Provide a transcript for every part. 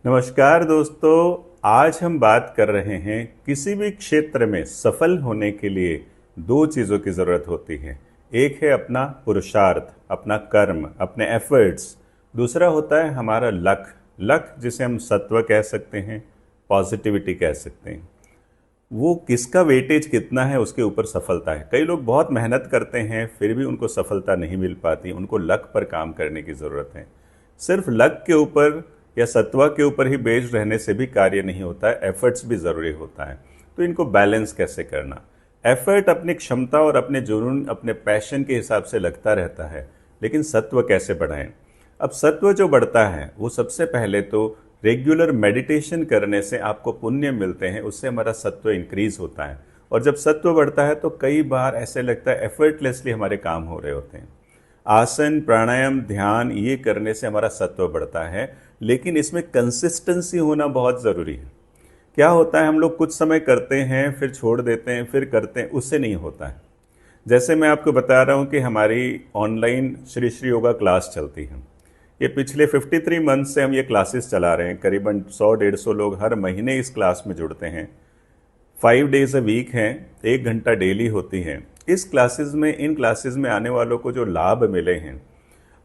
नमस्कार दोस्तों। आज हम बात कर रहे हैं किसी भी क्षेत्र में सफल होने के लिए दो चीज़ों की ज़रूरत होती है। एक है अपना पुरुषार्थ, अपना कर्म, अपने एफर्ट्स। दूसरा होता है हमारा लक। लक जिसे हम सत्व कह सकते हैं, पॉजिटिविटी कह सकते हैं। वो किसका वेटेज कितना है उसके ऊपर सफलता है। कई लोग बहुत मेहनत करते हैं फिर भी उनको सफलता नहीं मिल पाती। उनको लक पर काम करने की ज़रूरत है। सिर्फ लक के ऊपर या सत्वा के ऊपर ही बेस्ड रहने से भी कार्य नहीं होता है, एफर्ट्स भी ज़रूरी होता है। तो इनको बैलेंस कैसे करना। एफर्ट अपनी क्षमता और अपने जुनून, अपने पैशन के हिसाब से लगता रहता है, लेकिन सत्व कैसे बढ़ाएं। अब सत्व जो बढ़ता है वो सबसे पहले तो रेगुलर मेडिटेशन करने से आपको पुण्य मिलते हैं, उससे हमारा सत्व इंक्रीज होता है। और जब सत्व बढ़ता है तो कई बार ऐसे लगता है एफर्टलेसली हमारे काम हो रहे होते हैं। आसन, प्राणायाम, ध्यान ये करने से हमारा सत्व बढ़ता है, लेकिन इसमें कंसिस्टेंसी होना बहुत ज़रूरी है। क्या होता है, हम लोग कुछ समय करते हैं फिर छोड़ देते हैं, फिर करते हैं, उससे नहीं होता है। जैसे मैं आपको बता रहा हूँ कि हमारी ऑनलाइन श्री श्री योगा क्लास चलती है। ये पिछले 53 मंथ से हम ये क्लासेस चला रहे हैं। करीबन 100-150 लोग हर महीने इस क्लास में जुड़ते हैं। 5 डेज अ वीक हैं, 1 घंटा डेली होती है। इस क्लासेस में, इन क्लासेस में आने वालों को जो लाभ मिले हैं,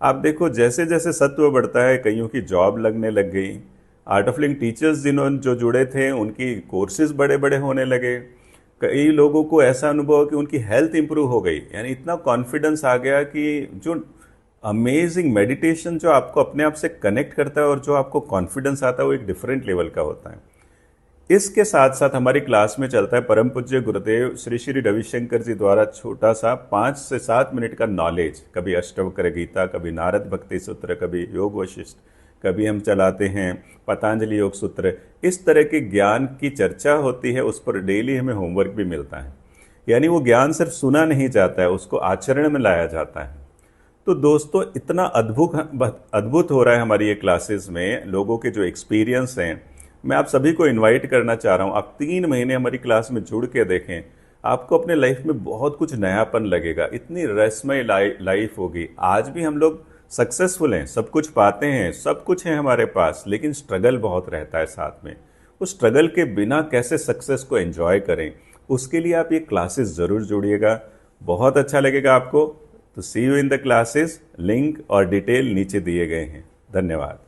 आप देखो जैसे जैसे सत्व बढ़ता है, कईयों की जॉब लगने लग गई। आर्ट ऑफ लिविंग टीचर्स जिन्होंने जो जुड़े थे उनकी कोर्सेज बड़े बड़े होने लगे। कई लोगों को ऐसा अनुभव हो कि उनकी हेल्थ इंप्रूव हो गई। यानी इतना कॉन्फिडेंस आ गया कि जो अमेजिंग मेडिटेशन जो आपको अपने आप से कनेक्ट करता है और जो आपको कॉन्फिडेंस आता है वो एक डिफरेंट लेवल का होता है। इसके साथ साथ हमारी क्लास में चलता है परम पूज्य गुरुदेव श्री श्री रविशंकर जी द्वारा छोटा सा 5 से 7 मिनट का नॉलेज। कभी अष्टवक्र गीता, कभी नारद भक्ति सूत्र, कभी योग वशिष्ठ, कभी हम चलाते हैं पतंजलि योग सूत्र। इस तरह के ज्ञान की चर्चा होती है, उस पर डेली हमें होमवर्क भी मिलता है। यानी वो ज्ञान सिर्फ सुना नहीं जाता है, उसको आचरण में लाया जाता है। तो दोस्तों इतना अद्भुत हो रहा है हमारी ये क्लासेस में, लोगों के जो एक्सपीरियंस हैं। मैं आप सभी को इनवाइट करना चाह रहा हूँ, आप 3 महीने हमारी क्लास में जुड़ के देखें। आपको अपने लाइफ में बहुत कुछ नयापन लगेगा। इतनी रहस्यमय लाइफ होगी। आज भी हम लोग सक्सेसफुल हैं, सब कुछ पाते हैं, सब कुछ है हमारे पास, लेकिन स्ट्रगल बहुत रहता है साथ में। उस स्ट्रगल के बिना कैसे सक्सेस को एंजॉय करें, उसके लिए आप ये क्लासेस ज़रूर जुड़िएगा। बहुत अच्छा लगेगा आपको। तो see you in the classes. Link और डिटेल नीचे दिए गए हैं। धन्यवाद।